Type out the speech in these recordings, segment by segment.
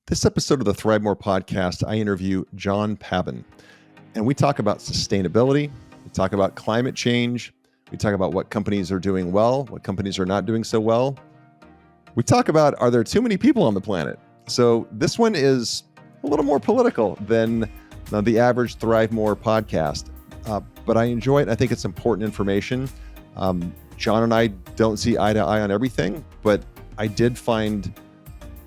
This episode of the ThriveMore podcast, I interview John Pabon, and we talk about sustainability. We talk about climate change. We talk about what companies are doing well, what companies are not doing so well. We talk about, are there too many people on the planet? So this one is a little more political than the average ThriveMore podcast, but I enjoy it. I think it's important information. John and I don't see eye to eye on everything, but I did find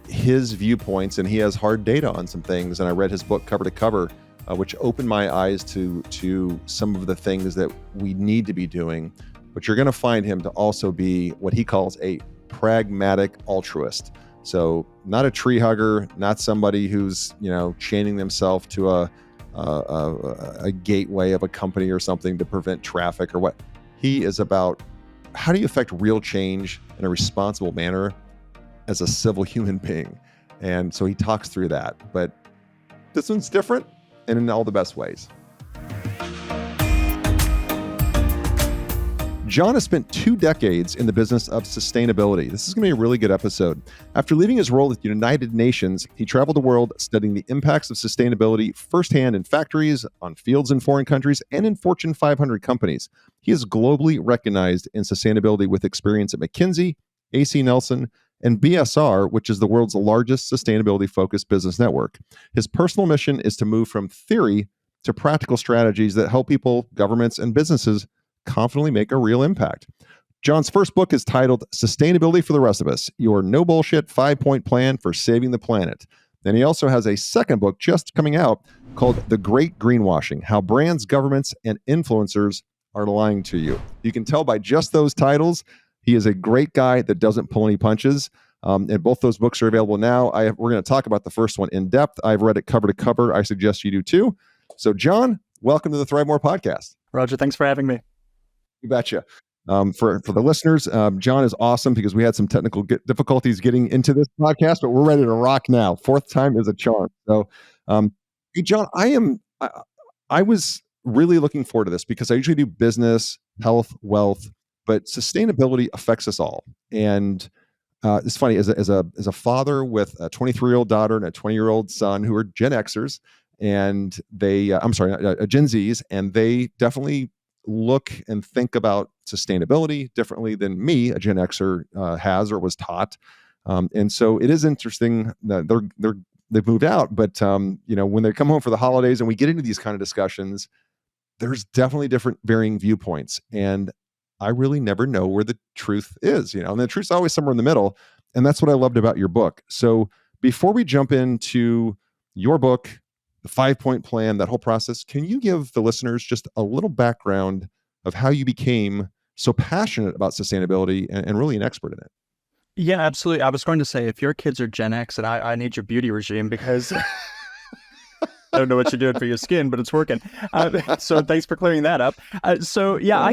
his viewpoints, and he has hard data on some things. And I read his book cover to cover, which opened my eyes to some of the things that we need to be doing. But you're going to find him to also be what he calls a pragmatic altruist. So not a tree hugger, not somebody who's chaining themselves to a gateway of a company or something to prevent traffic or what. He is about how do you affect real change in a responsible manner as a civil human being. And so he talks through that, but this one's different and in all the best ways. John has spent 2 decades in the business of sustainability. This is going to be a really good episode. After leaving his role at the United Nations, he traveled the world studying the impacts of sustainability firsthand in factories, on fields in foreign countries, and in Fortune 500 companies. He is globally recognized in sustainability with experience at McKinsey, AC Nelson, and BSR, which is the world's largest sustainability-focused business network. His personal mission is to move from theory to practical strategies that help people, governments, and businesses confidently make a real impact. John's first book is titled Sustainability for the Rest of Us, Your No Bullshit 5-Point Plan for Saving the Planet. Then he also has a second book just coming out called The Great Greenwashing, How Brands, Governments, and Influencers Are Lying to You. You can tell by just those titles, he is a great guy that doesn't pull any punches. And both those books are available now. We're going to talk about the first one in depth. I've read it cover to cover. I suggest you do too. So John, welcome to the ThriveMore podcast. Roger, thanks for having me. You betcha. For the listeners, John is awesome because we had some technical difficulties getting into this podcast, but we're ready to rock now. Fourth time is a charm. So, hey, John, I was really looking forward to this because I usually do business, health, wealth, but sustainability affects us all. And it's funny, as a father with a 23-year-old daughter and a 20-year-old son who are Gen Xers, and they, Gen Zs, and they definitely look and think about sustainability differently than me, a Gen Xer, has or was taught. And so it is interesting that they've moved out, but when they come home for the holidays and we get into these kind of discussions, there's definitely different varying viewpoints. And I really never know where the truth is, and the truth's always somewhere in the middle. And that's what I loved about your book. So before we jump into your book, the 5-point plan, that whole process, can you give the listeners just a little background of how you became so passionate about sustainability and really an expert in it? Yeah, absolutely. I was going to say, if your kids are Gen X, and I need your beauty regime because I don't know what you're doing for your skin, but it's working. So thanks for clearing that up. I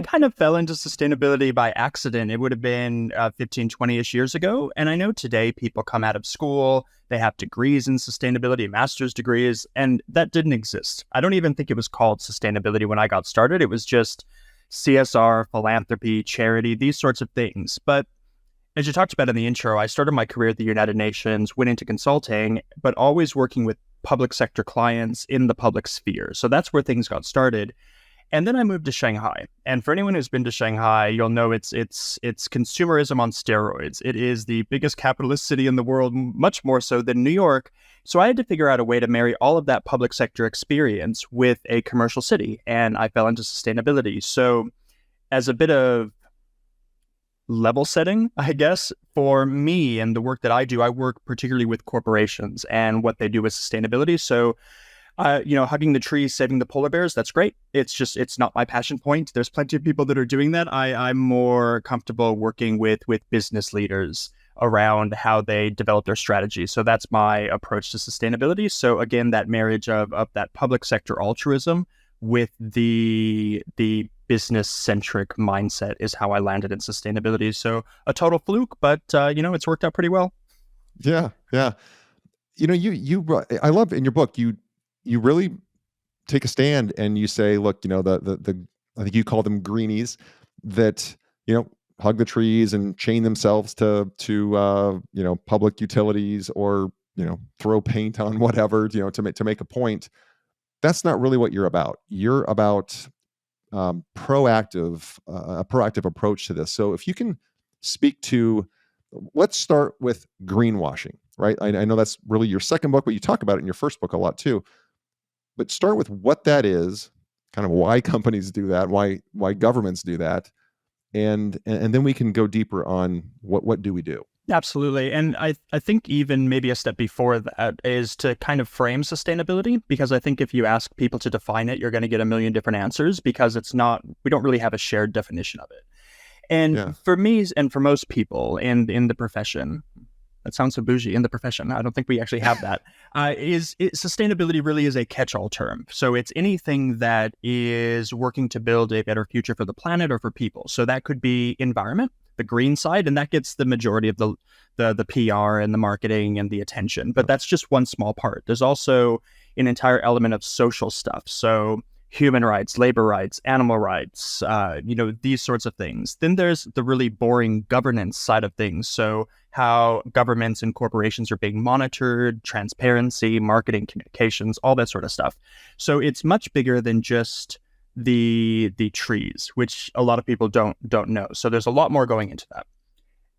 kind of fell into sustainability by accident. It would have been 15, 20-ish years ago. And I know today people come out of school, they have degrees in sustainability, master's degrees, and that didn't exist. I don't even think it was called sustainability when I got started. It was just CSR, philanthropy, charity, these sorts of things. But as you talked about in the intro, I started my career at the United Nations, went into consulting, but always working with public sector clients in the public sphere. So that's where things got started. And then I moved to Shanghai. And for anyone who's been to Shanghai, you'll know it's consumerism on steroids. It is the biggest capitalist city in the world, much more so than New York. So I had to figure out a way to marry all of that public sector experience with a commercial city. And I fell into sustainability. So as a bit of level setting, I guess, for me and the work that I do, I work particularly with corporations and what they do with sustainability. So, hugging the trees, saving the polar bears, that's great. It's not my passion point. There's plenty of people that are doing that. I'm more comfortable working with business leaders around how they develop their strategy. So that's my approach to sustainability. So again, that marriage of that public sector altruism with the business-centric mindset is how I landed in sustainability. So a total fluke, but it's worked out pretty well. Yeah. I love in your book, you really take a stand and you say, look, the I think you call them greenies that hug the trees and chain themselves to public utilities or throw paint on whatever, to make a point. That's not really what you're about. You're about a proactive approach to this. So if you can speak to, let's start with greenwashing, right? I know that's really your second book, but you talk about it in your first book a lot too. But start with what that is, kind of why companies do that, why governments do that, and then we can go deeper on what do we do. Absolutely. And I think even maybe a step before that is to kind of frame sustainability, because I think if you ask people to define it, you're going to get a million different answers, because we don't really have a shared definition of it. And for me and for most people in the profession, that sounds so bougie, in the profession, I don't think we actually have that, sustainability really is a catch-all term. So it's anything that is working to build a better future for the planet or for people. So that could be environment, the green side, and that gets the majority of the PR and the marketing and the attention. But that's just one small part. There's also an entire element of social stuff. So human rights, labor rights, animal rights, these sorts of things. Then there's the really boring governance side of things. So how governments and corporations are being monitored, transparency, marketing, communications, all that sort of stuff. So it's much bigger than just the trees, which a lot of people don't know. So there's a lot more going into that,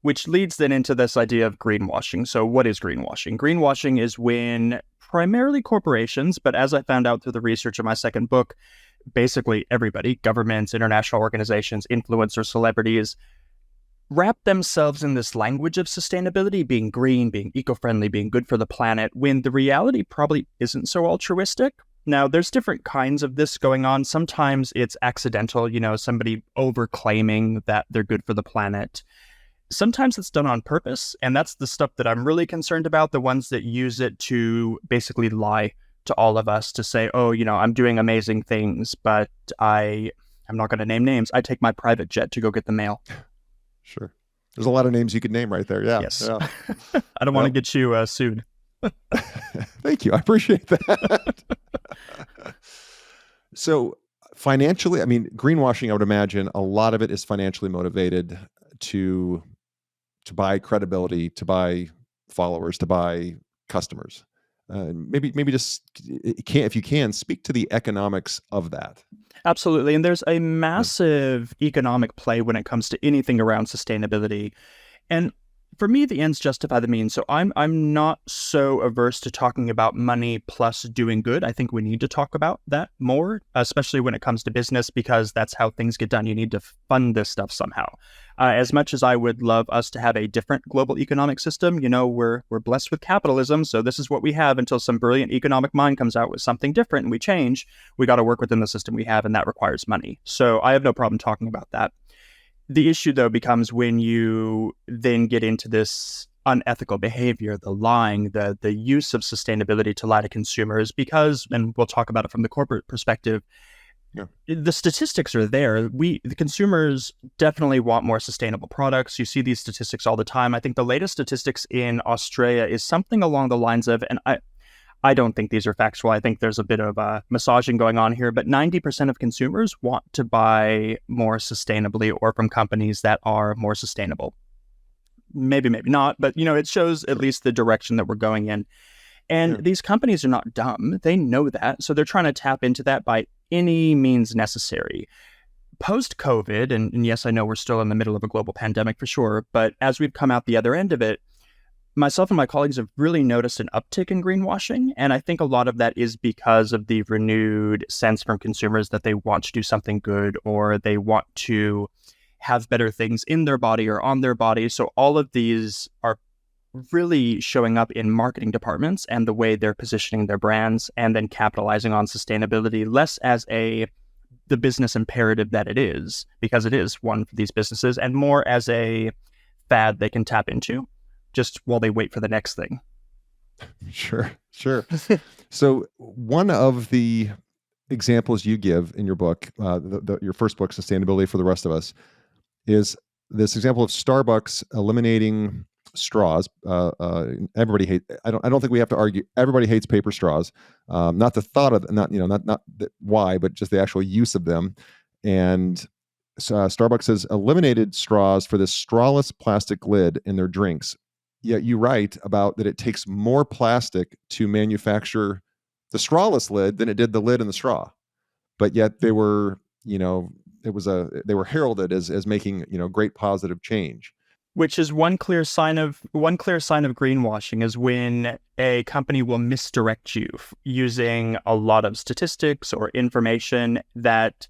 which leads then into this idea of greenwashing. So what is greenwashing? Greenwashing is when primarily corporations, but as I found out through the research of my second book, basically everybody, governments, international organizations, influencers, celebrities, wrap themselves in this language of sustainability, being green, being eco-friendly, being good for the planet, when the reality probably isn't so altruistic. Now, there's different kinds of this going on. Sometimes it's accidental, somebody over-claiming that they're good for the planet. Sometimes it's done on purpose, and that's the stuff that I'm really concerned about, the ones that use it to basically lie to all of us, to say, oh, I'm doing amazing things, but I'm not going to name names. I take my private jet to go get the mail. Sure. There's a lot of names you could name right there. Yeah. Yes. Yeah. I don't want to get you sued. Thank you. I appreciate that. So financially, greenwashing, I would imagine a lot of it is financially motivated to buy credibility, to buy followers, to buy customers. Maybe just, if you can, speak to the economics of that. Absolutely. And there's a massive economic play when it comes to anything around sustainability. And for me, the ends justify the means. So I'm not so averse to talking about money plus doing good. I think we need to talk about that more, especially when it comes to business, because that's how things get done. You need to fund this stuff somehow. As much as I would love us to have a different global economic system, we're blessed with capitalism. So this is what we have until some brilliant economic mind comes out with something different and we change. We got to work within the system we have, and that requires money. So I have no problem talking about that. The issue, though, becomes when you then get into this unethical behavior, the lying, the use of sustainability to lie to consumers, because, and we'll talk about it from the corporate perspective, the statistics are there. The consumers definitely want more sustainable products. You see these statistics all the time. I think the latest statistics in Australia is something along the lines of, and I don't think these are factual. I think there's a bit of massaging going on here, but 90% of consumers want to buy more sustainably or from companies that are more sustainable. Maybe not, but it shows at least the direction that we're going in. And these companies are not dumb. They know that. So they're trying to tap into that by any means necessary. Post-COVID, and yes, I know we're still in the middle of a global pandemic for sure, but as we've come out the other end of it, myself and my colleagues have really noticed an uptick in greenwashing. And I think a lot of that is because of the renewed sense from consumers that they want to do something good, or they want to have better things in their body or on their body. So all of these are really showing up in marketing departments and the way they're positioning their brands, and then capitalizing on sustainability less as the business imperative that it is, because it is one for these businesses, and more as a fad they can tap into just while they wait for the next thing. Sure. So one of the examples you give in your book, your first book, Sustainability for the Rest of Us, is this example of Starbucks eliminating straws. Everybody hates. I don't think we have to argue. Everybody hates paper straws. Not the thought of not why, but just the actual use of them. And Starbucks has eliminated straws for this strawless plastic lid in their drinks. yet you write about that it takes more plastic to manufacture the strawless lid than it did the lid in the straw. But yet they were, they were heralded as making, great positive change. Which is one clear sign of greenwashing is when a company will misdirect you using a lot of statistics or information that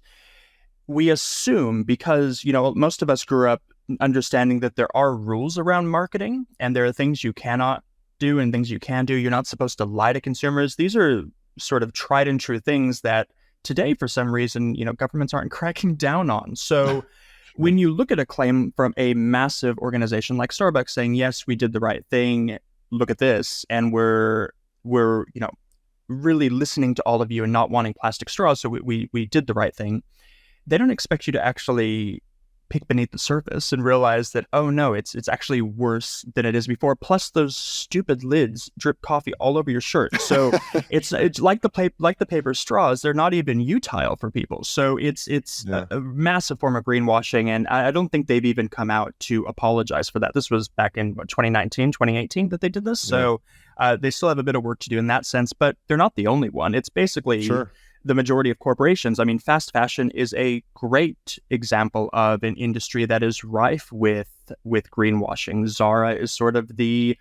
we assume, because most of us grew up understanding that there are rules around marketing and there are things you cannot do and things you can do. You're not supposed to lie to consumers. These are sort of tried and true things that today, for some reason, governments aren't cracking down on. So when you look at a claim from a massive organization like Starbucks saying, yes, we did the right thing, look at this, and we're really listening to all of you and not wanting plastic straws, so we did the right thing, they don't expect you to actually peek beneath the surface and realize that, oh no, it's actually worse than it is before. Plus, those stupid lids drip coffee all over your shirt. So it's like the paper straws. They're not even utile for people. So it's a massive form of greenwashing, and I don't think they've even come out to apologize for that. This was back in 2019, 2018 that they did this. So they still have a bit of work to do in that sense, but they're not the only one. It's basically the majority of corporations. I mean, fast fashion is a great example of an industry that is rife with greenwashing. Zara is sort of the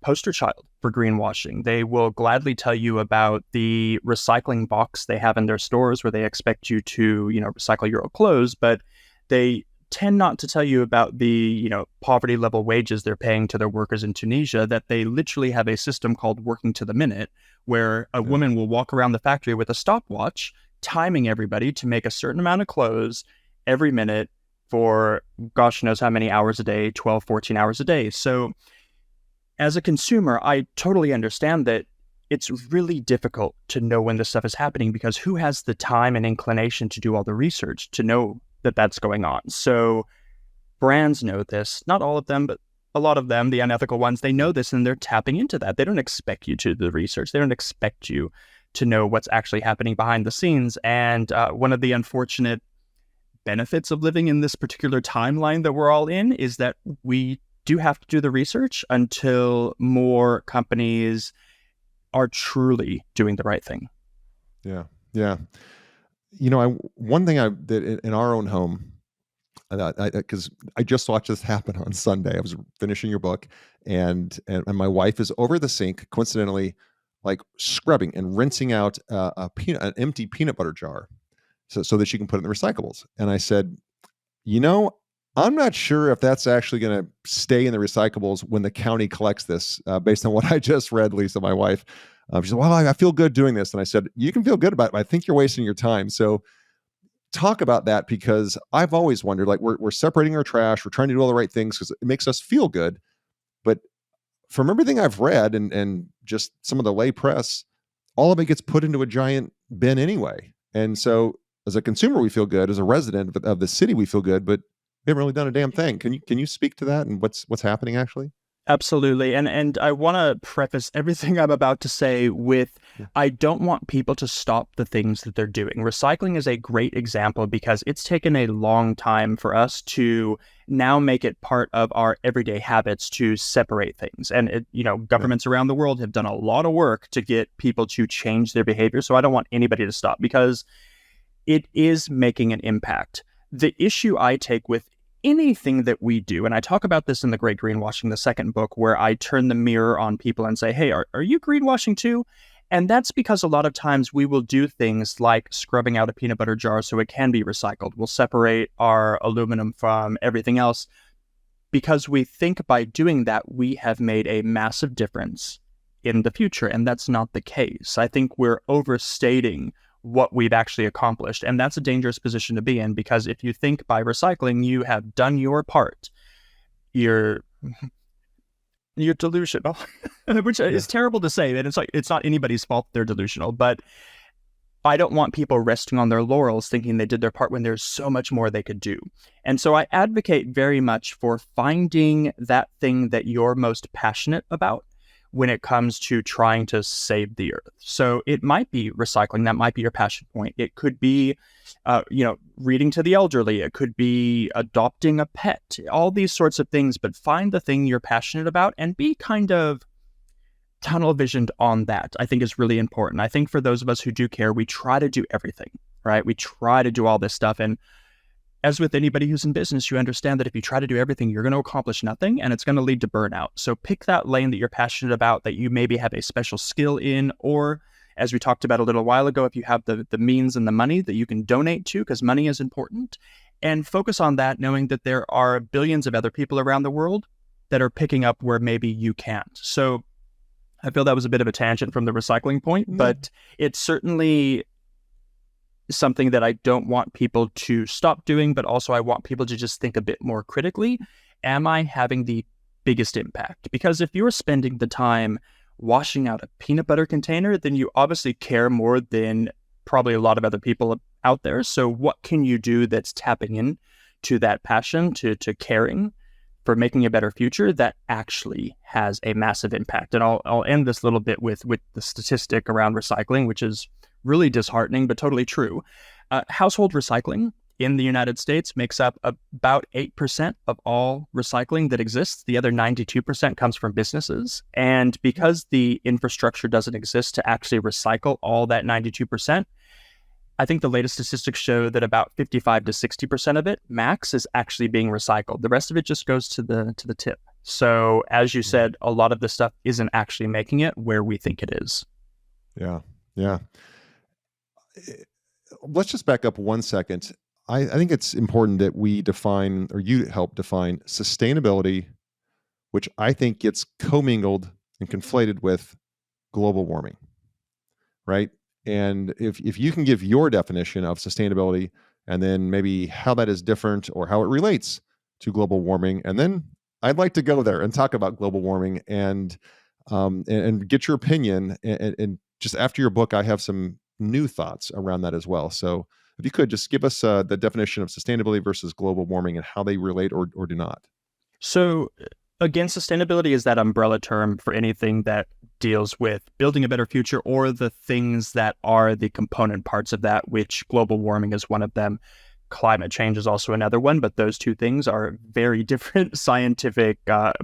poster child for greenwashing. They will gladly tell you about the recycling box they have in their stores where they expect you to, recycle your old clothes, but they tend not to tell you about the, poverty level wages they're paying to their workers in Tunisia, that they literally have a system called working to the minute, where a woman will walk around the factory with a stopwatch, timing everybody to make a certain amount of clothes every minute for gosh knows how many hours a day, 12, 14 hours a day. So as a consumer, I totally understand that it's really difficult to know when this stuff is happening, because who has the time and inclination to do all the research to know that that's going on? So brands know this, not all of them, but a lot of them, the unethical ones, they know this and they're tapping into that. They don't expect you to do the research. They don't expect you to know what's actually happening behind the scenes. And one of the unfortunate benefits of living in this particular timeline that we're all in is that we do have to do the research until more companies are truly doing the right thing. Yeah. Yeah. One thing that in our own home, because I just watched this happen on Sunday. I was finishing your book, and my wife is over the sink, coincidentally, like scrubbing and rinsing out an empty peanut butter jar, so that she can put it in the recyclables. And I said, I'm not sure if that's actually going to stay in the recyclables when the county collects this, based on what I just read, Lisa, my wife. She said, well, I feel good doing this. And I said, you can feel good about it, but I think you're wasting your time. So talk about that, because I've always wondered, like, we're separating our trash, we're trying to do all the right things because it makes us feel good. But from everything I've read and just some of the lay press, all of it gets put into a giant bin anyway. And so as a consumer, we feel good. As a resident of the city, we feel good, but we haven't really done a damn thing. Can you speak to that and what's happening actually? Absolutely. And I want to preface everything I'm about to say with, I don't want people to stop the things that they're doing. Recycling is a great example because it's taken a long time for us to now make it part of our everyday habits to separate things. And, governments around the world have done a lot of work to get people to change their behavior. So I don't want anybody to stop because it is making an impact. The issue I take with anything that we do, and I talk about this in the Great Greenwashing, the second book, where I turn the mirror on people and say, hey, are you greenwashing too? And that's because a lot of times we will do things like scrubbing out a peanut butter jar so it can be recycled. We'll separate our aluminum from everything else because we think by doing that, we have made a massive difference in the future. And that's not the case. I think we're overstating what we've actually accomplished. And that's a dangerous position to be in, because if you think by recycling, you have done your part, you're delusional, which is terrible to say. And it's not anybody's fault they're delusional, but I don't want people resting on their laurels thinking they did their part when there's so much more they could do. And so I advocate very much for finding that thing that you're most passionate about, when it comes to trying to save the earth. So it might be recycling. That might be your passion point. It could be, reading to the elderly. It could be adopting a pet, all these sorts of things. But find the thing you're passionate about and be kind of tunnel visioned on that, I think is really important. I think for those of us who do care, we try to do everything, right? We try to do all this stuff. And as with anybody who's in business, you understand that if you try to do everything, you're going to accomplish nothing and it's going to lead to burnout. So pick that lane that you're passionate about, that you maybe have a special skill in, or as we talked about a little while ago, if you have the means and the money that you can donate to, because money is important, and focus on that, knowing that there are billions of other people around the world that are picking up where maybe you can't. So I feel that was a bit of a tangent from the recycling point, but it's certainly something that I don't want people to stop doing, but also I want people to just think a bit more critically. Am I having the biggest impact? Because if you're spending the time washing out a peanut butter container, then you obviously care more than probably a lot of other people out there. So what can you do that's tapping in to that passion, to caring for making a better future that actually has a massive impact? And I'll end this little bit with the statistic around recycling, which is really disheartening, but totally true. Household recycling in the United States makes up about 8% of all recycling that exists. The other 92% comes from businesses. And because the infrastructure doesn't exist to actually recycle all that 92%, I think the latest statistics show that about 55 to 60% of it, max, is actually being recycled. The rest of it just goes to the tip. So as you said, a lot of this stuff isn't actually making it where we think it is. Yeah. Let's just back up 1 second. I think it's important that we define, or you help define, sustainability, which I think gets commingled and conflated with global warming, right? And if you can give your definition of sustainability, and then maybe how that is different or how it relates to global warming, and then I'd like to go there and talk about global warming and get your opinion. And just after your book, I have some new thoughts around that as well. So if you could just give us the definition of sustainability versus global warming and how they relate or do not. So again, sustainability is that umbrella term for anything that deals with building a better future, or the things that are the component parts of that, which global warming is one of them. Climate change is also another one, but those two things are very different scientific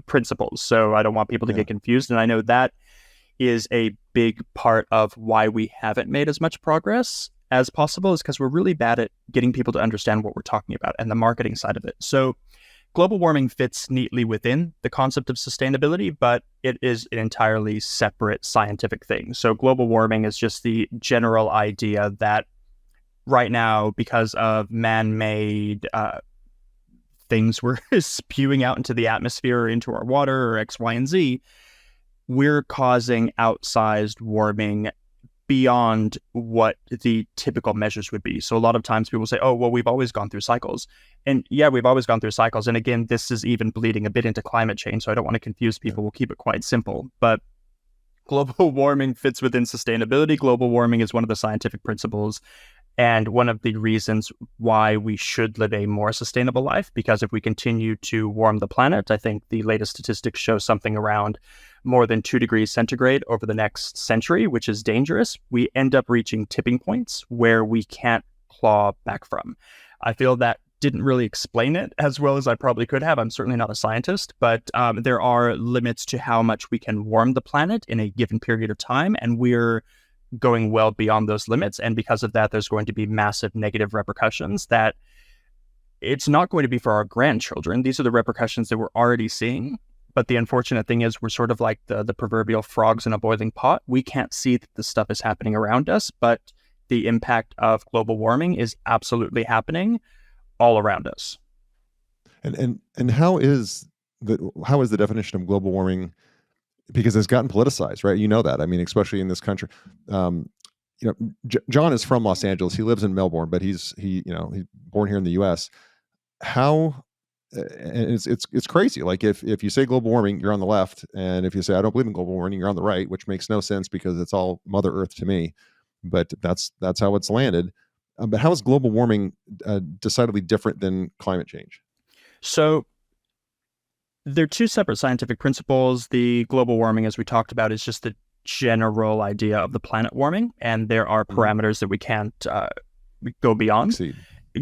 principles. So I don't want people to get confused. And I know that is a big part of why we haven't made as much progress as possible, is because we're really bad at getting people to understand what we're talking about and the marketing side of it. So global warming fits neatly within the concept of sustainability, but it is an entirely separate scientific thing. So global warming is just the general idea that right now, because of man-made things we're spewing out into the atmosphere or into our water or X, Y, and Z, we're causing outsized warming beyond what the typical measures would be. So a lot of times people say, oh, well, we've always gone through cycles. And yeah, we've always gone through cycles. And again, this is even bleeding a bit into climate change, so I don't want to confuse people. We'll keep it quite simple. But global warming fits within sustainability. Global warming is one of the scientific principles and one of the reasons why we should live a more sustainable life, because if we continue to warm the planet, I think the latest statistics show something around more than 2 degrees centigrade over the next century, which is dangerous. We end up reaching tipping points where we can't claw back from. I feel that didn't really explain it as well as I probably could have. I'm certainly not a scientist, but there are limits to how much we can warm the planet in a given period of time, and we're going well beyond those limits. And because of that, there's going to be massive negative repercussions that it's not going to be for our grandchildren. These are the repercussions that we're already seeing. But the unfortunate thing is we're sort of like the proverbial frogs in a boiling pot. We can't see that this stuff is happening around us, but the impact of global warming is absolutely happening all around us. And how is the definition of global warming? Because it's gotten politicized, right? You know that. I mean, especially in this country. John is from Los Angeles. He lives in Melbourne, but he's born here in the U.S. How? And it's crazy. Like if you say global warming, you're on the left, and if you say I don't believe in global warming, you're on the right, which makes no sense because it's all Mother Earth to me. But that's how it's landed. But how is global warming decidedly different than climate change? So They're two separate scientific principles. The global warming, as we talked about, is just the general idea of the planet warming, and there are parameters that we can't go beyond. Exceed.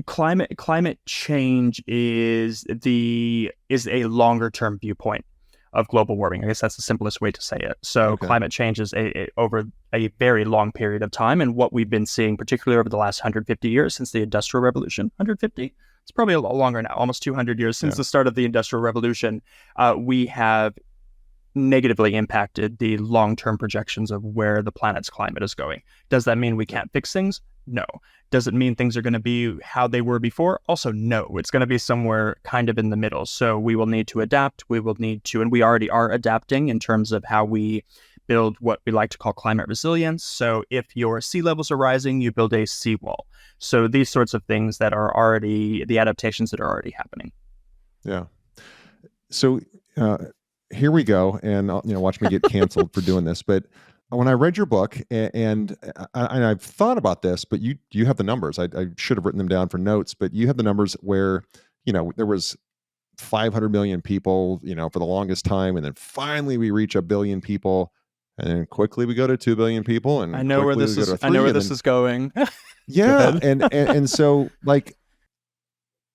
Climate change is a longer term viewpoint of global warming. I guess that's the simplest way to say it. So climate change is over a very long period of time, and what we've been seeing, particularly over the last 150 years since the Industrial Revolution, 150? It's probably a lot longer now, almost 200 years since the start of the Industrial Revolution, we have negatively impacted the long-term projections of where the planet's climate is going. Does that mean we can't fix things? No. Does it mean things are going to be how they were before? Also, no. It's going to be somewhere kind of in the middle. So we will need to adapt. We will need to, and we already are adapting in terms of how we build what we like to call climate resilience. So if your sea levels are rising, you build a seawall. So these sorts of things that are already, the adaptations that are already happening. Yeah. So here we go. And watch me get canceled for doing this. But when I read your book, and I've thought about this, but you have the numbers. I should have written them down for notes, but you have the numbers where, there was 500 million people, for the longest time. And then finally we reach 1 billion people. And then quickly we go to 2 billion people. And I know where this is going. Yeah. and so, like,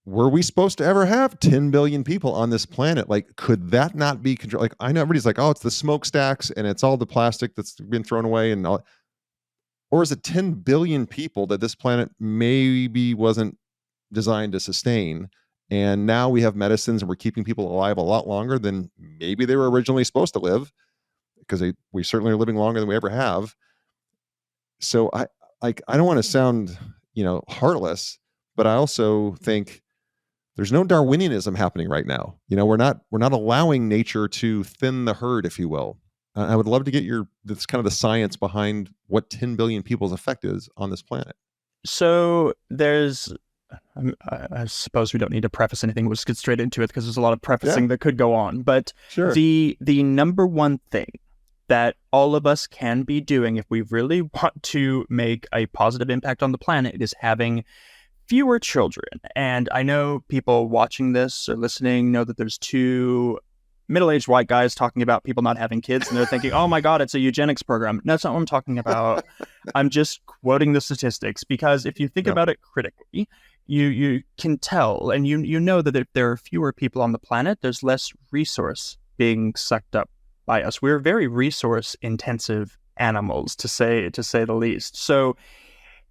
were we supposed to ever have 10 billion people on this planet? Like, could that not be controlled? Like, I know everybody's like, oh, it's the smokestacks and it's all the plastic that's been thrown away and all. Or is it 10 billion people that this planet maybe wasn't designed to sustain? And now we have medicines and we're keeping people alive a lot longer than maybe they were originally supposed to live, because we certainly are living longer than we ever have. So I don't want to sound, heartless, but I also think there's no Darwinianism happening right now. We're not allowing nature to thin the herd, if you will. I would love to get that's kind of the science behind what 10 billion people's effect is on this planet. So I suppose we don't need to preface anything. We'll just get straight into it because there's a lot of prefacing that could go on. But sure. The number one thing that all of us can be doing if we really want to make a positive impact on the planet is having fewer children. And I know people watching this or listening know that there's two middle-aged white guys talking about people not having kids, and they're thinking, oh my God, it's a eugenics program. No, that's not what I'm talking about. I'm just quoting the statistics, because if you think about it critically, you can tell, and you know that if there are fewer people on the planet, there's less resource being sucked up by us. We're very resource-intensive animals, to say the least. So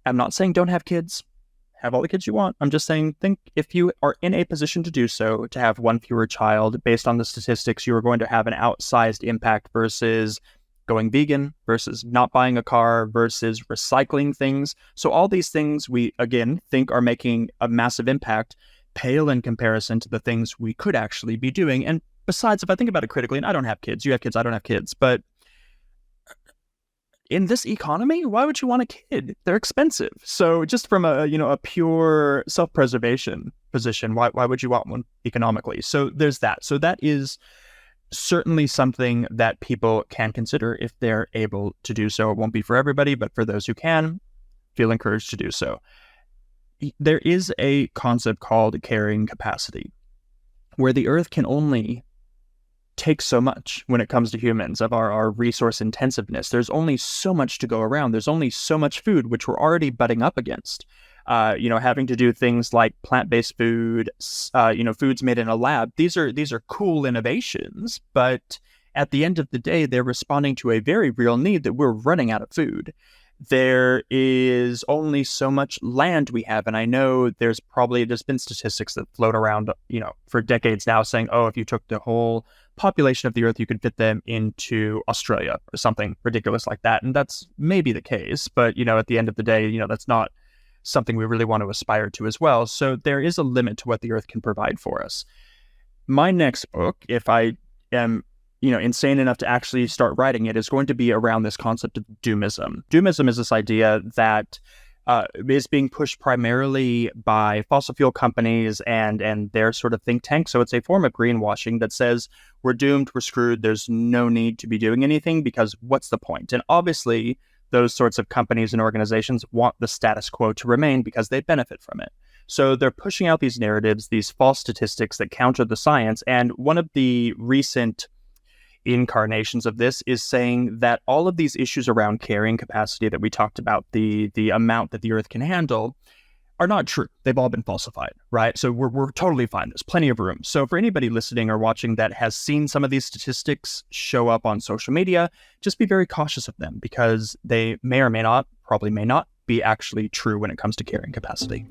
I'm not saying don't have kids. Have all the kids you want. I'm just saying, think if you are in a position to do so, to have one fewer child, based on the statistics, you are going to have an outsized impact versus going vegan, versus not buying a car, versus recycling things. So all these things we, again, think are making a massive impact pale in comparison to the things we could actually be doing. And besides, if I think about it critically, and I don't have kids, you have kids, I don't have kids, but in this economy, why would you want a kid? They're expensive. So just from a pure self-preservation position, why would you want one economically? So there's that. So that is certainly something that people can consider if they're able to do so. It won't be for everybody, but for those who can, feel encouraged to do so. There is a concept called carrying capacity, where the Earth can only take so much when it comes to humans of our resource intensiveness. There's only so much to go around. There's only so much food, which we're already butting up against. Having to do things like plant-based food, foods made in a lab. These are cool innovations, but at the end of the day, they're responding to a very real need that we're running out of food. There is only so much land we have. And I know there's been statistics that float around, for decades now saying, oh, if you took the whole population of the Earth, you could fit them into Australia or something ridiculous like that. And that's maybe the case. But, at the end of the day, that's not something we really want to aspire to as well. So there is a limit to what the Earth can provide for us. My next book, if I am insane enough to actually start writing it, is going to be around this concept of doomism. Doomism is this idea that is being pushed primarily by fossil fuel companies and their sort of think tank. So it's a form of greenwashing that says we're doomed, we're screwed, there's no need to be doing anything because what's the point? And obviously, those sorts of companies and organizations want the status quo to remain because they benefit from it. So they're pushing out these narratives, these false statistics that counter the science. And one of the recent incarnations of this is saying that all of these issues around carrying capacity that we talked about, the amount that the Earth can handle, are not true. They've all been falsified, right? So we're totally fine. There's plenty of room. So for anybody listening or watching that has seen some of these statistics show up on social media, just be very cautious of them because they may or may not, probably may not, be actually true when it comes to carrying capacity.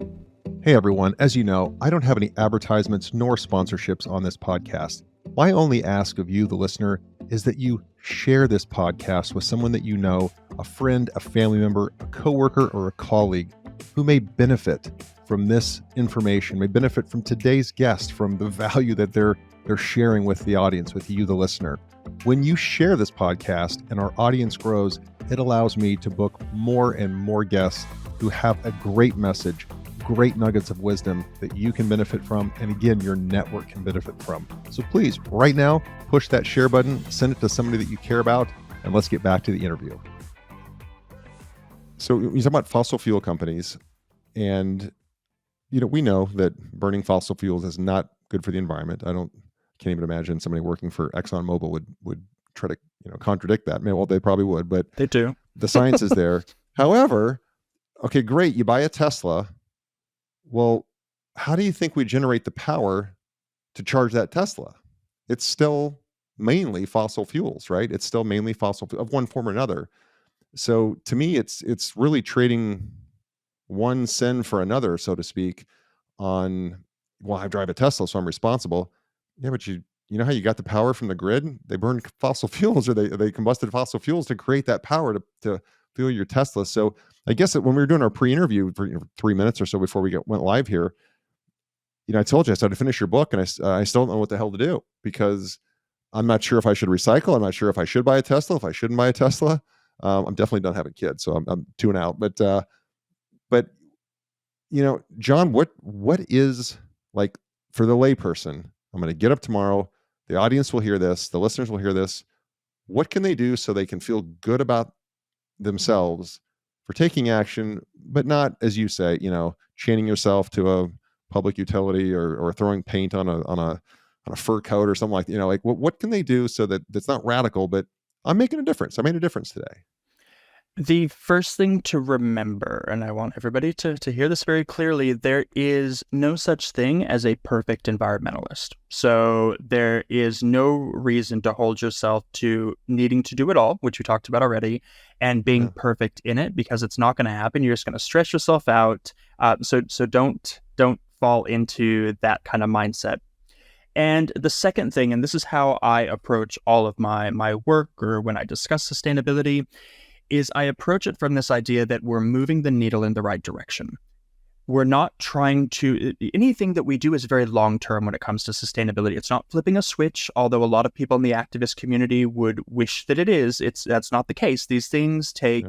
Hey everyone, as you know, I don't have any advertisements nor sponsorships on this podcast. My only ask of you, the listener, is that you share this podcast with someone that you know, a friend, a family member, a coworker, or a colleague who may benefit from this information, may benefit from today's guest, from the value that they're sharing with the audience, with you, the listener. When you share this podcast and our audience grows, it allows me to book more and more guests who have a great message, great nuggets of wisdom that you can benefit from, and again, your network can benefit from. So please, right now, push that share button, send it to somebody that you care about, and let's get back to the interview. So you talk about fossil fuel companies, and we know that burning fossil fuels is not good for the environment. Can't even imagine somebody working for ExxonMobil would try to contradict that. Well, they probably would, but they do. The science is there. However, okay, great, you buy a Tesla. Well, how do you think we generate the power to charge that Tesla? It's still mainly fossil fuels, right? It's still mainly fossil of one form or another. So to me, it's really trading one sin for another, so to speak, on, well, I drive a Tesla, so I'm responsible. Yeah, but you know how you got the power from the grid? They burned fossil fuels, or they combusted fossil fuels to create that power to fuel your Tesla. So I guess that when we were doing our pre-interview for 3 minutes or so before we went live here, I told you I started to finish your book, and I still don't know what the hell to do, because I'm not sure if I should recycle. I'm not sure if I should buy a Tesla, if I shouldn't buy a Tesla. I'm definitely done having kids, so I'm tuning out. But John, what is, like, for the layperson? I'm going to get up tomorrow. The audience will hear this. The listeners will hear this. What can they do so they can feel good about themselves for taking action, but not, as you say, chaining yourself to a public utility or throwing paint on a fur coat or something like that? Like what can they do so that it's not radical, but I'm making a difference. I made a difference today. The first thing to remember, and I want everybody to hear this very clearly, there is no such thing as a perfect environmentalist. So there is no reason to hold yourself to needing to do it all, which we talked about already, and being perfect in it, because it's not going to happen. You're just going to stress yourself out. So don't fall into that kind of mindset. And the second thing, and this is how I approach all of my work, or when I discuss sustainability, is I approach it from this idea that we're moving the needle in the right direction. We're not trying to, anything that we do is very long-term when it comes to sustainability. It's not flipping a switch, although a lot of people in the activist community would wish that it is. That's not the case. These things take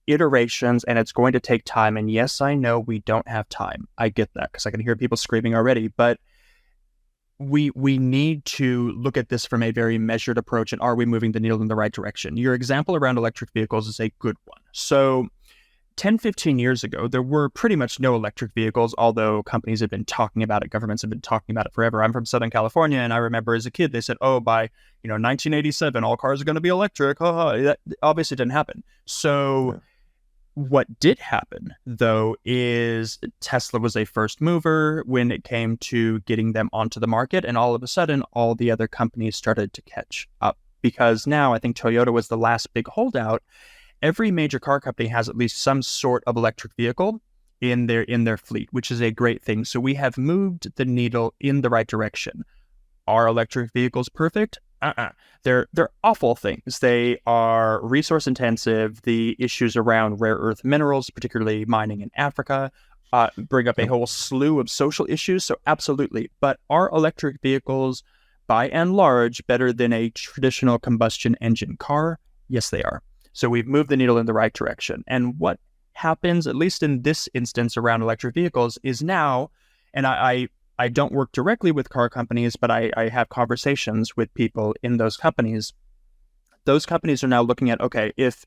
iterations, and it's going to take time. And yes, I know we don't have time. I get that, because I can hear people screaming already, but we need to look at this from a very measured approach, and are we moving the needle in the right direction? Your example around electric vehicles is a good one. So 10, 15 years ago, there were pretty much no electric vehicles, although companies have been talking about it, governments have been talking about it forever. I'm from Southern California, and I remember as a kid, they said, by 1987, all cars are going to be electric. That obviously didn't happen. So what did happen, though, is Tesla was a first mover when it came to getting them onto the market, and all of a sudden, all the other companies started to catch up, because now I think Toyota was the last big holdout. Every major car company has at least some sort of electric vehicle in their fleet, which is a great thing. So we have moved the needle in the right direction. Are electric vehicles perfect? They're awful things. They are resource intensive. The issues around rare earth minerals, particularly mining in Africa, bring up a whole slew of social issues. So absolutely. But are electric vehicles, by and large, better than a traditional combustion engine car? Yes, they are. So we've moved the needle in the right direction. And what happens, at least in this instance around electric vehicles, is now, and I don't work directly with car companies, but I have conversations with people in those companies. Those companies are now looking at, okay, if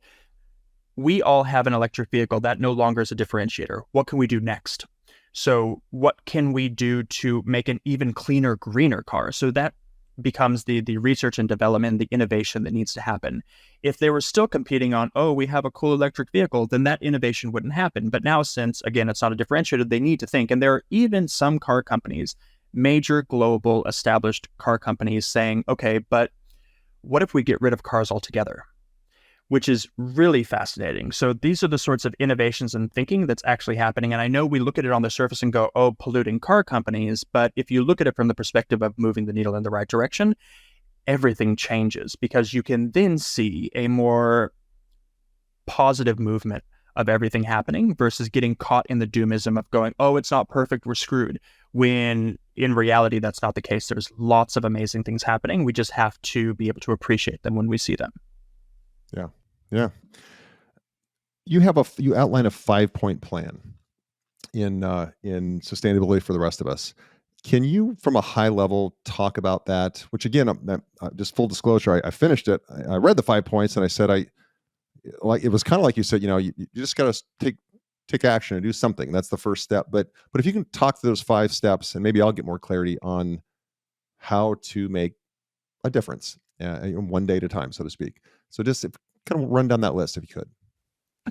we all have an electric vehicle, that no longer is a differentiator. What can we do next? So what can we do to make an even cleaner, greener car? So that becomes the research and development, the innovation that needs to happen. If they were still competing on, oh, we have a cool electric vehicle, then that innovation wouldn't happen. But now, since, again, it's not a differentiator, they need to think. And there are even some car companies, major global established car companies, saying, okay, but what if we get rid of cars altogether? Which is really fascinating. So these are the sorts of innovations and thinking that's actually happening. And I know we look at it on the surface and go, oh, polluting car companies. But if you look at it from the perspective of moving the needle in the right direction, everything changes, because you can then see a more positive movement of everything happening versus getting caught in the doomism of going, oh, it's not perfect, we're screwed. When in reality, that's not the case. There's lots of amazing things happening. We just have to be able to appreciate them when we see them. Yeah. Yeah. You outline a 5-point plan in sustainability for the rest of us. Can you, from a high level, talk about that? Which, again, just full disclosure, I finished it. I read the 5 points, and I said, it was kind of like you said, you just got to take action and do something. That's the first step. But if you can talk through those 5 steps, and maybe I'll get more clarity on how to make a difference, one day at a time, so to speak. So just kind of run down that list if you could.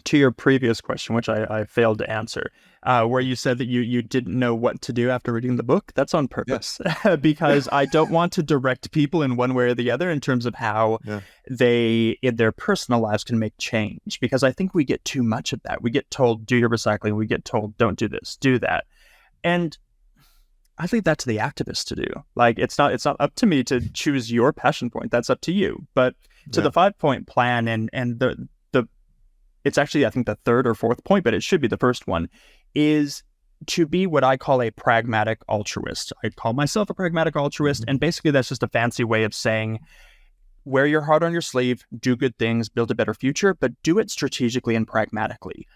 To your previous question, which I failed to answer, where you said that you didn't know what to do after reading the book, that's on purpose. Yeah. Because I don't want to direct people in one way or the other in terms of how they, in their personal lives, can make change. Because I think we get too much of that. We get told, do your recycling. We get told, don't do this, do that. And I leave that to the activists to do. Like, it's not up to me to choose your passion point. That's up to you. But to the 5-point plan and the it's actually, I think, the third or fourth point, but it should be the first one, is to be what I call a pragmatic altruist. I call myself a pragmatic altruist, and basically that's just a fancy way of saying, wear your heart on your sleeve, do good things, build a better future, but do it strategically and pragmatically.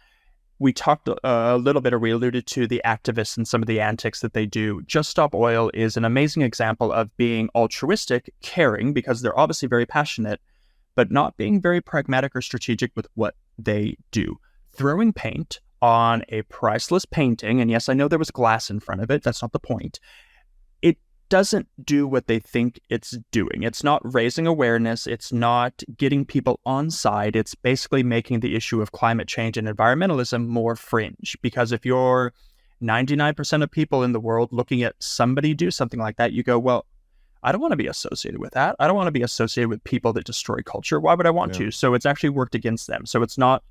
We talked a little bit, or we alluded to the activists and some of the antics that they do. Just Stop Oil is an amazing example of being altruistic, caring, because they're obviously very passionate, but not being very pragmatic or strategic with what they do. Throwing paint on a priceless painting, and yes, I know there was glass in front of it, that's not the point. It doesn't do what they think it's doing. It's not raising awareness, it's not getting people on side, it's basically making the issue of climate change and environmentalism more fringe. Because if you're 99% of people in the world looking at somebody do something like that, you go, well, I don't want to be associated with that. I don't want to be associated with people that destroy culture. Why would I want to? So it's actually worked against them. So it's not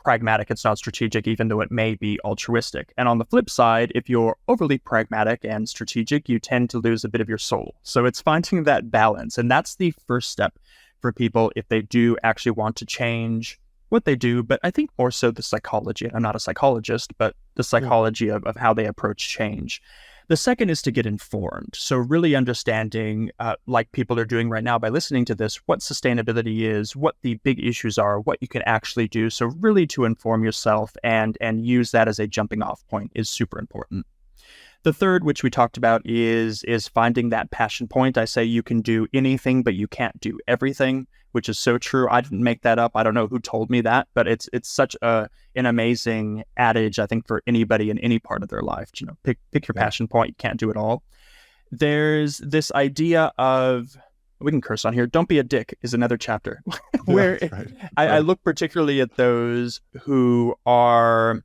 pragmatic. It's not strategic, even though it may be altruistic. And on the flip side, if you're overly pragmatic and strategic, you tend to lose a bit of your soul. So it's finding that balance. And that's the first step for people if they do actually want to change what they do. But I think more so the psychology. I'm not a psychologist, but the psychology of how they approach change. The second is to get informed. So really understanding, like people are doing right now by listening to this, what sustainability is, what the big issues are, what you can actually do. So really to inform yourself and use that as a jumping off point is super important. The third, which we talked about, is finding that passion point. I say you can do anything, but you can't do everything, which is so true. I didn't make that up. I don't know who told me that, but it's such an amazing adage, I think, for anybody in any part of their life. Pick your passion point. You can't do it all. There's this idea of, we can curse on here, don't be a dick is another chapter where I look particularly at those who are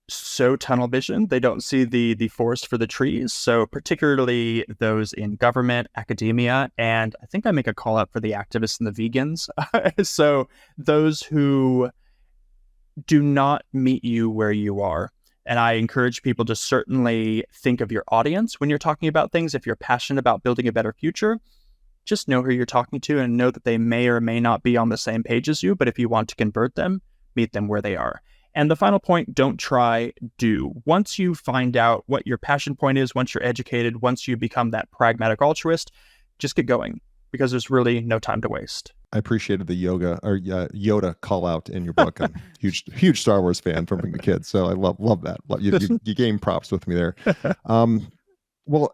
so tunnel vision, they don't see the forest for the trees. So particularly those in government, academia, and I think I make a call out for the activists and the vegans. So those who do not meet you where you are. And I encourage people to certainly think of your audience when you're talking about things. If you're passionate about building a better future, just know who you're talking to and know that they may or may not be on the same page as you. But if you want to convert them, meet them where they are. And the final point, don't try, do. Once you find out what your passion point is, once you're educated, once you become that pragmatic altruist, just get going, because there's really no time to waste. I appreciated the Yoda call out in your book. I'm huge Star Wars fan from being a kid, so I love that. You game props with me there. Well,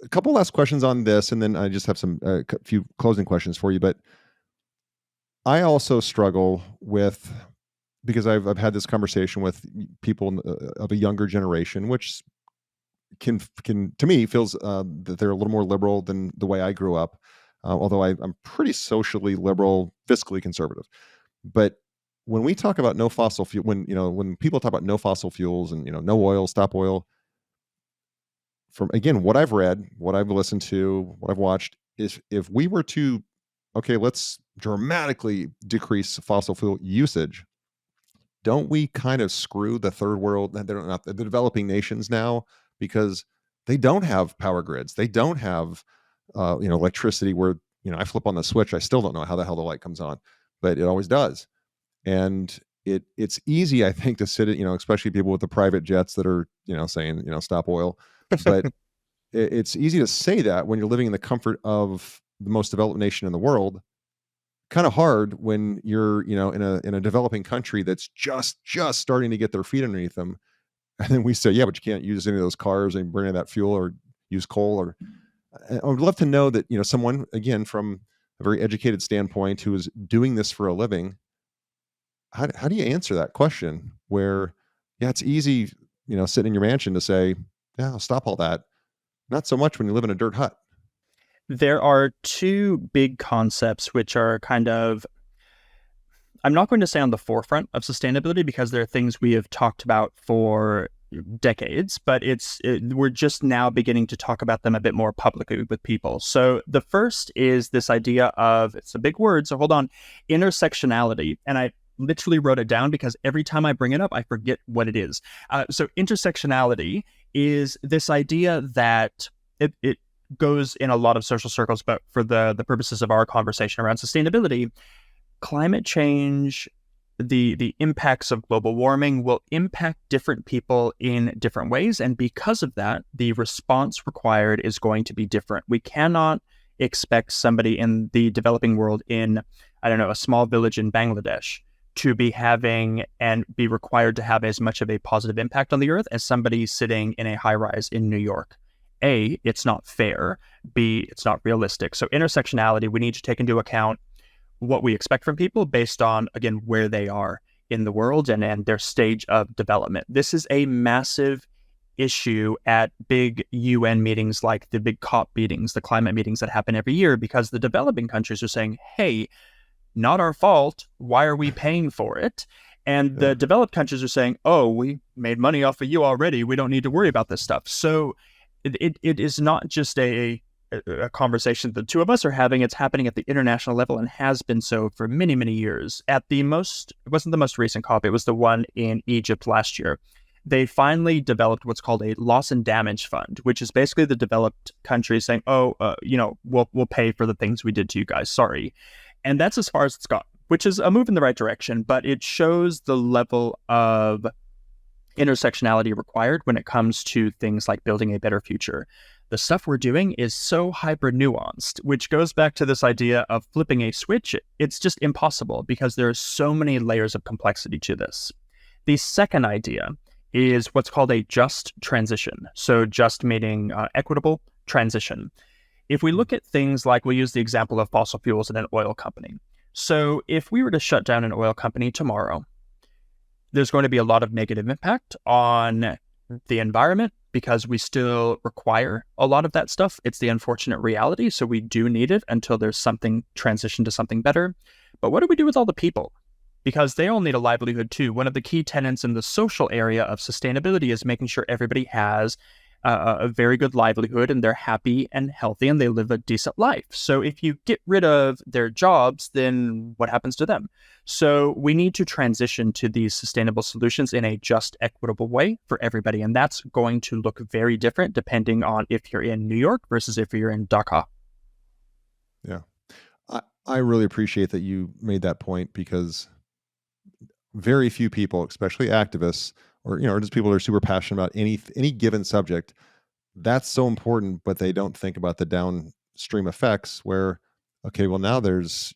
a couple last questions on this, and then I just have a few closing questions for you. But I also struggle with because I've had this conversation with people of a younger generation, which can to me feels that they're a little more liberal than the way I grew up. Although I'm pretty socially liberal, fiscally conservative. But when we talk about no fossil fuel, when people talk about no fossil fuels and no oil, stop oil, from again what I've read, what I've listened to, what I've watched is if we were to okay, let's dramatically decrease fossil fuel usage, don't we kind of screw the third world, they're not the developing nations now, because they don't have power grids, they don't have electricity where I flip on the switch, I still don't know how the hell the light comes on, but it always does. And it's easy, I think, to sit at, especially people with the private jets that are saying stop oil, but it's easy to say that when you're living in the comfort of the most developed nation in the world. Kind of hard when you're in a developing country that's just starting to get their feet underneath them, and then we say, yeah, but you can't use any of those cars and burn any of that fuel or use coal. Or I would love to know that someone, again, from a very educated standpoint, who is doing this for a living, how do you answer that question where, yeah, it's easy sitting in your mansion to say, yeah, I'll stop all that, not so much when you live in a dirt hut. There are two big concepts which are kind of, I'm not going to say on the forefront of sustainability because they're things we have talked about for decades, but we're just now beginning to talk about them a bit more publicly with people. So the first is this idea of, it's a big word, so hold on, intersectionality. And I literally wrote it down because every time I bring it up, I forget what it is. So intersectionality is this idea that it goes in a lot of social circles, but for the purposes of our conversation around sustainability, climate change, the impacts of global warming will impact different people in different ways. And because of that, the response required is going to be different. We cannot expect somebody in the developing world in, I don't know, a small village in Bangladesh to be having and be required to have as much of a positive impact on the earth as somebody sitting in a high rise in New York. A, it's not fair. B, it's not realistic. So intersectionality, we need to take into account what we expect from people based on, again, where they are in the world and their stage of development. This is a massive issue at big UN meetings like the big COP meetings, the climate meetings that happen every year, because the developing countries are saying, hey, not our fault. Why are we paying for it? And the developed countries are saying, oh, we made money off of you already. We don't need to worry about this stuff. So it is not just a conversation the two of us are having. It's happening at the international level and has been so for many, many years. It wasn't the most recent COP. It was the one in Egypt last year. They finally developed what's called a loss and damage fund, which is basically the developed countries saying, we'll pay for the things we did to you guys. Sorry. And that's as far as it's got, which is a move in the right direction, but it shows the level of intersectionality required when it comes to things like building a better future. The stuff we're doing is so hyper nuanced, which goes back to this idea of flipping a switch. It's just impossible because there are so many layers of complexity to this. The second idea is what's called a just transition. So just meaning equitable transition. If we look at things like, we'll use the example of fossil fuels in an oil company. So if we were to shut down an oil company tomorrow, there's going to be a lot of negative impact on the environment because we still require a lot of that stuff. It's the unfortunate reality. So we do need it until there's something transition to something better. But what do we do with all the people? Because they all need a livelihood too. One of the key tenets in the social area of sustainability is making sure everybody has a very good livelihood and they're happy and healthy and they live a decent life. So if you get rid of their jobs, then what happens to them? So we need to transition to these sustainable solutions in a just, equitable way for everybody. And that's going to look very different depending on if you're in New York versus if you're in Dhaka. Yeah. I really appreciate that you made that point, because very few people, especially activists or just people who are super passionate about any given subject, that's so important, but they don't think about the downstream effects where, okay, well, now there's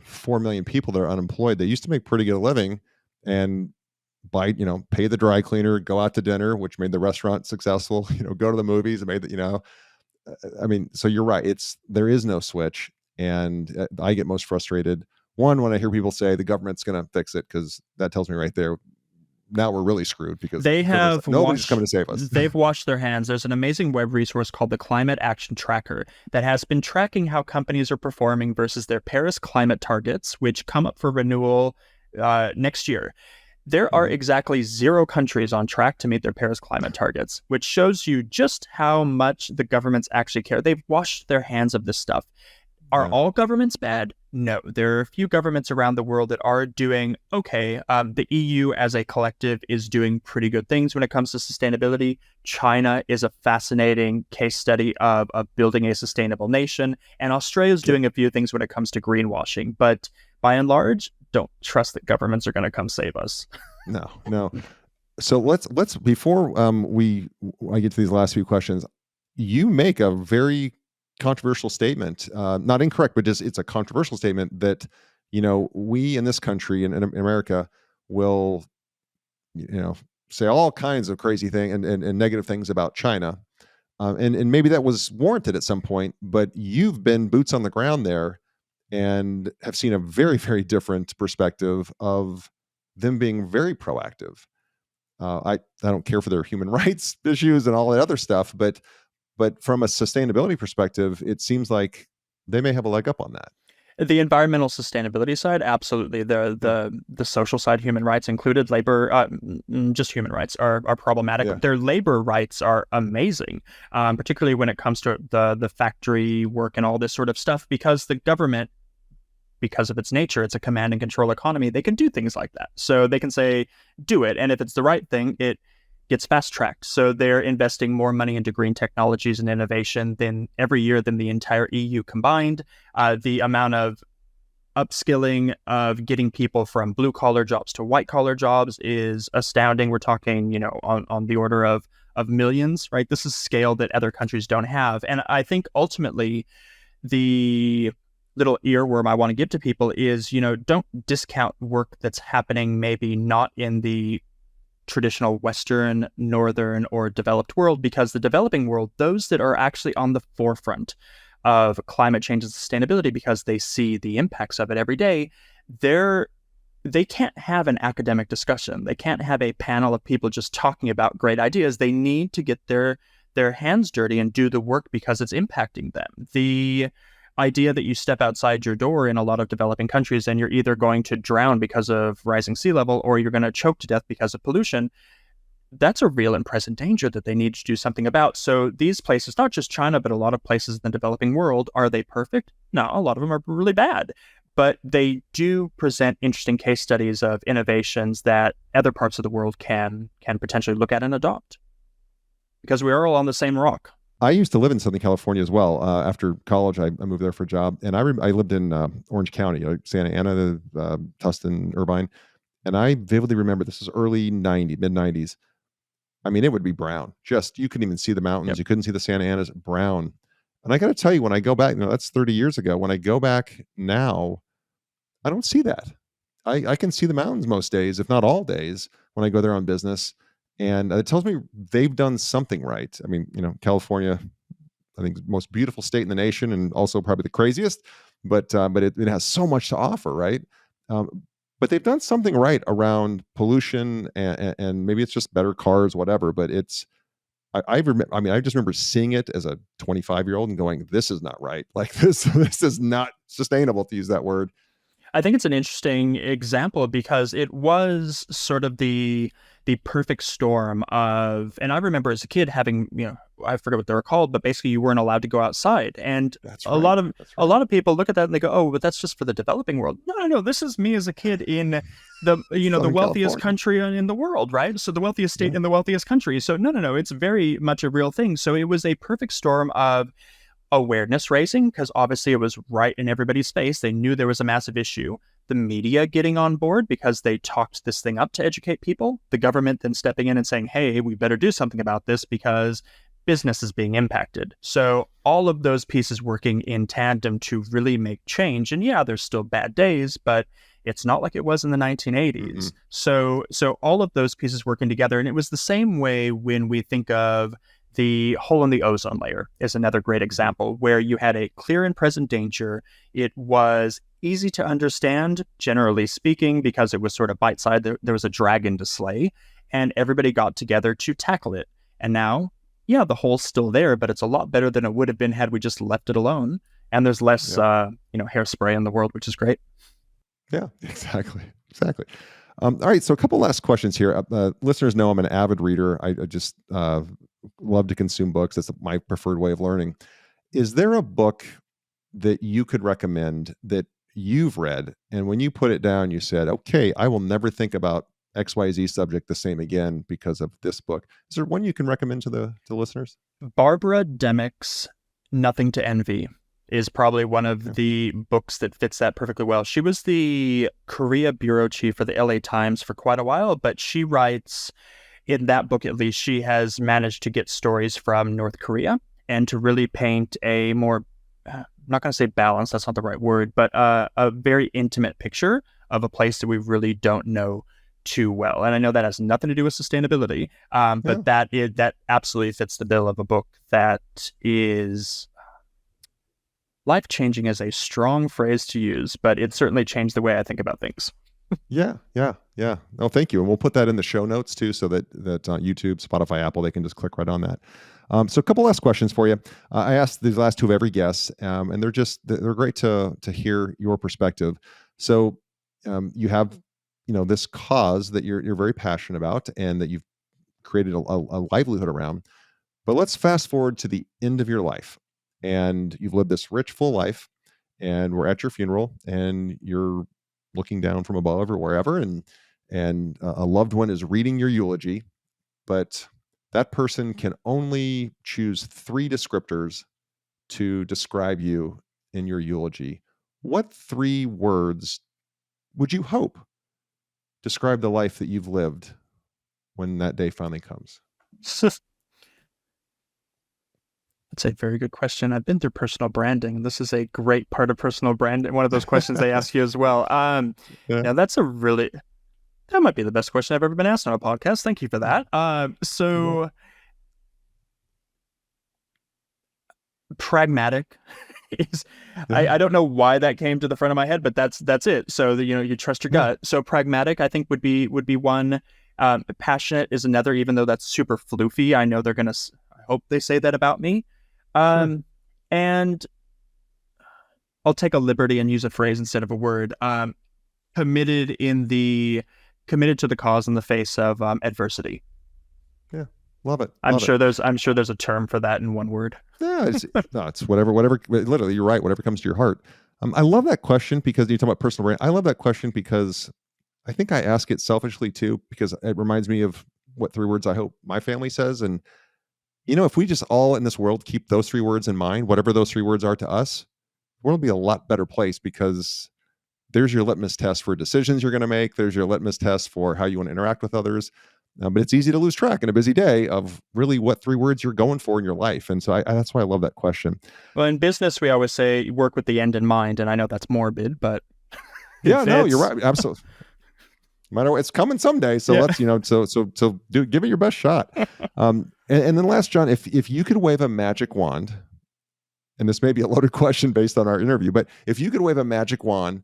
4 million people that are unemployed. They used to make pretty good living and pay the dry cleaner, go out to dinner, which made the restaurant successful, go to the movies and made that, I mean, so you're right. There is no switch. And I get most frustrated one, when I hear people say the government's going to fix it, because that tells me right there, now we're really screwed, because nobody's coming to save us. They've washed their hands. There's an amazing web resource called the Climate Action Tracker that has been tracking how companies are performing versus their Paris climate targets, which come up for renewal next year. There are exactly 0 countries on track to meet their Paris climate targets, which shows you just how much the governments actually care. They've washed their hands of this stuff. Are all governments bad? No. There are a few governments around the world that are doing okay. The EU as a collective is doing pretty good things when it comes to sustainability. China is a fascinating case study of building a sustainable nation. And Australia is doing a few things when it comes to greenwashing. But by and large, don't trust that governments are going to come save us. No. So let's before I get to these last few questions, you make a very controversial statement, not incorrect, but just it's a controversial statement that, we in this country, in America, will, say all kinds of crazy things and negative things about China. And maybe that was warranted at some point, but you've been boots on the ground there and have seen a very, very different perspective of them being very proactive. I don't care for their human rights issues and all that other stuff, but from a sustainability perspective, it seems like they may have a leg up on that. The environmental sustainability side, absolutely. The social side, human rights included, labor, just human rights are problematic. Yeah. Their labor rights are amazing, particularly when it comes to the factory work and all this sort of stuff, because the government, because of its nature, it's a command and control economy, they can do things like that. So they can say, do it. And if it's the right thing, it gets fast-tracked. So they're investing more money into green technologies and innovation than every year than the entire EU combined. The amount of upskilling of getting people from blue-collar jobs to white-collar jobs is astounding. We're talking, on the order of millions, right? This is scale that other countries don't have. And I think ultimately the little earworm I want to give to people is, don't discount work that's happening maybe not in the traditional Western, Northern, or developed world, because the developing world, those that are actually on the forefront of climate change and sustainability because they see the impacts of it every day, they can't have an academic discussion. They can't have a panel of people just talking about great ideas. They need to get their hands dirty and do the work because it's impacting them. The idea that you step outside your door in a lot of developing countries and you're either going to drown because of rising sea level or you're going to choke to death because of pollution, that's a real and present danger that they need to do something about. So these places, not just China, but a lot of places in the developing world, are they perfect? No, a lot of them are really bad. But they do present interesting case studies of innovations that other parts of the world can potentially look at and adopt. Because we are all on the same rock. I used to live in Southern California as well. After college, I moved there for a job, and I lived in Orange County, Santa Ana, Tustin, Irvine, and I vividly remember this is early '90s, mid '90s. I mean, it would be brown. Just you couldn't even see the mountains. Yep. You couldn't see the Santa Anas. Brown. And I got to tell you, when I go back, that's 30 years ago. When I go back now, I don't see that. I can see the mountains most days, if not all days, when I go there on business. And it tells me they've done something right. I mean, California, I think, the most beautiful state in the nation, and also probably the craziest. But it has so much to offer, right? But they've done something right around pollution, and maybe it's just better cars, whatever. But I just remember seeing it as a 25-year-old and going, "This is not right. Like this is not sustainable," to use that word. I think it's an interesting example because it was sort of the perfect storm of, and I remember as a kid having, I forget what they were called, but basically you weren't allowed to go outside. And a lot of people look at that and they go, oh, but that's just for the developing world. No. This is me as a kid in the, the wealthiest country in the world, right? So the wealthiest state in the wealthiest country. So no, it's very much a real thing. So it was a perfect storm of awareness raising, because obviously it was right in everybody's face. They knew there was a massive issue. The media getting on board because they talked this thing up to educate people. The government then stepping in and saying, hey, we better do something about this because business is being impacted. So all of those pieces working in tandem to really make change. And yeah, there's still bad days, but it's not like it was in the 1980s. Mm-hmm. So all of those pieces working together. And it was the same way when we think of The hole in the ozone layer is another great example where you had a clear and present danger. It was easy to understand, generally speaking, because it was sort of bite-sized. There was a dragon to slay, and everybody got together to tackle it. And now, yeah, the hole's still there, but it's a lot better than it would have been had we just left it alone. And there's less, hairspray in the world, which is great. Yeah, exactly. All right, so a couple last questions here. Listeners know I'm an avid reader. I just love to consume books. That's my preferred way of learning. Is there a book that you could recommend that you've read, and when you put it down, you said, okay, I will never think about XYZ subject the same again because of this book? Is there one you can recommend to the listeners? Barbara Demick's Nothing to Envy is probably one of the books that fits that perfectly well. She was the Korea bureau chief for the LA Times for quite a while, but she writes, in that book at least, she has managed to get stories from North Korea and to really paint a more, I'm not going to say balanced, that's not the right word, but a very intimate picture of a place that we really don't know too well. And I know that has nothing to do with sustainability, but that absolutely fits the bill of a book that is life-changing is a strong phrase to use, but it certainly changed the way I think about things. Yeah. Oh, thank you. And we'll put that in the show notes too, so that YouTube, Spotify, Apple, they can just click right on that. So a couple last questions for you. I asked these last two of every guest, and they're great to hear your perspective. So you have, this cause that you're very passionate about and that you've created a livelihood around. But let's fast forward to the end of your life, and you've lived this rich, full life, and we're at your funeral, and you're looking down from above or wherever, and a loved one is reading your eulogy, but that person can only choose 3 descriptors to describe you in your eulogy. What 3 words would you hope describe the life that you've lived when that day finally comes? That's a very good question. I've been through personal branding. This is a great part of personal branding. One of those questions they ask you as well. Now that's that might be the best question I've ever been asked on a podcast. Thank you for that. Pragmatic is, I don't know why that came to the front of my head, but that's it. So you trust your gut. So pragmatic, I think would be one. Passionate is another, even though that's super floofy. I know I hope they say that about me. And I'll take a liberty and use a phrase instead of a word. Committed to the cause in the face of adversity. Yeah, love it. I'm sure there's a term for that in one word. Yeah, it's whatever. Literally, you're right. Whatever comes to your heart. I love that question because you talk about personal brand. I love that question because I think I ask it selfishly too, because it reminds me of what 3 words I hope my family says. And if we just all in this world keep those 3 words in mind, whatever those 3 words are to us, the world will be a lot better place, because there's your litmus test for decisions you're going to make. There's your litmus test for how you want to interact with others. But it's easy to lose track in a busy day of really what 3 words you're going for in your life. And so that's why I love that question. Well, in business, we always say work with the end in mind. And I know that's morbid, but yeah, no, you're right. Absolutely. No matter what, it's coming someday. So let's, give it your best shot. And then last, John, if you could wave a magic wand, and this may be a loaded question based on our interview, but if you could wave a magic wand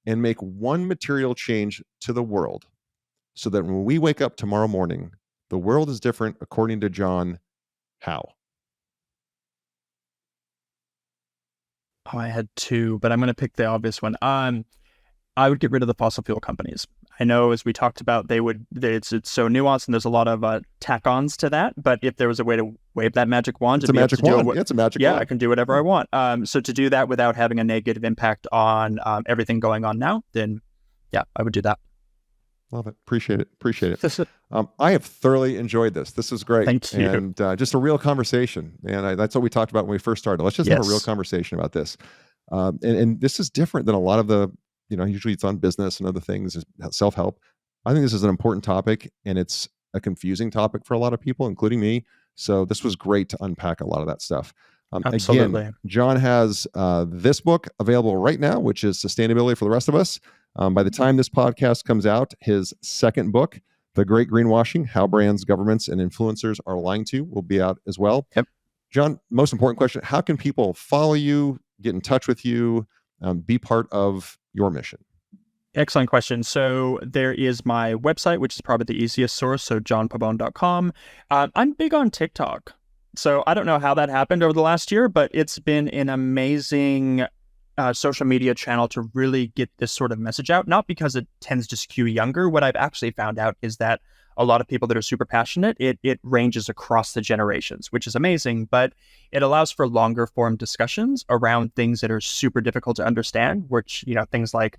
and make one material change to the world so that when we wake up tomorrow morning, the world is different according to John, how? Oh, I had 2, but I'm going to pick the obvious one. I would get rid of the fossil fuel companies. I know, as we talked about, it's so nuanced and there's a lot of tack-ons to that. But if there was a way to wave that magic wand, it's a magic wand. It's a magic wand. Yeah, I can do whatever I want. So to do that without having a negative impact on everything going on now, then yeah, I would do that. Love it. Appreciate it. I have thoroughly enjoyed this. This is great. Thank you. And just a real conversation. And that's what we talked about when we first started. Let's just have a real conversation about this. And this is different than a lot of the, usually it's on business and other things, self-help. I think this is an important topic, and it's a confusing topic for a lot of people, including me. So this was great to unpack a lot of that stuff. Absolutely. Again, John has this book available right now, which is Sustainability for the Rest of Us. By the time this podcast comes out, his second book, The Great Greenwashing, How Brands, Governments, and Influencers Are Lying to You will be out as well. Yep. John, most important question, how can people follow you, get in touch with you, be part of your mission? Excellent question. So there is my website, which is probably the easiest source, so johnpabon.com. I'm big on TikTok. So I don't know how that happened over the last year, but it's been an amazing social media channel to really get this sort of message out, not because it tends to skew younger. What I've actually found out is that a lot of people that are super passionate, it ranges across the generations, which is amazing, but it allows for longer form discussions around things that are super difficult to understand, which, things like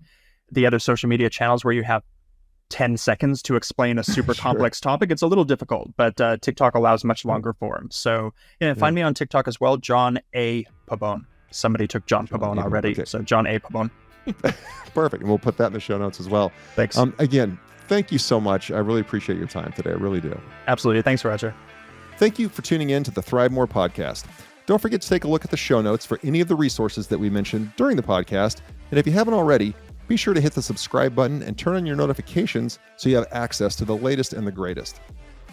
the other social media channels where you have 10 seconds to explain a super Sure. complex topic, it's a little difficult, but TikTok allows much longer form. So find me on TikTok as well, John A. Pabon. Somebody took John Pabon already, okay. So John A. Pabon. Perfect. And we'll put that in the show notes as well. Thanks. Again, thank you so much. I really appreciate your time today. I really do. Absolutely. Thanks, Roger. Thank you for tuning in to the ThriveMore podcast. Don't forget to take a look at the show notes for any of the resources that we mentioned during the podcast. And if you haven't already, be sure to hit the subscribe button and turn on your notifications so you have access to the latest and the greatest.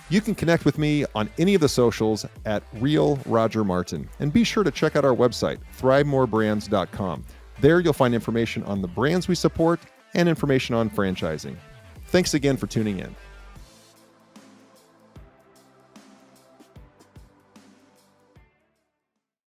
You can connect with me on any of the socials at Real Roger Martin. And be sure to check out our website, ThriveMoreBrands.com. There you'll find information on the brands we support and information on franchising. Thanks again for tuning in.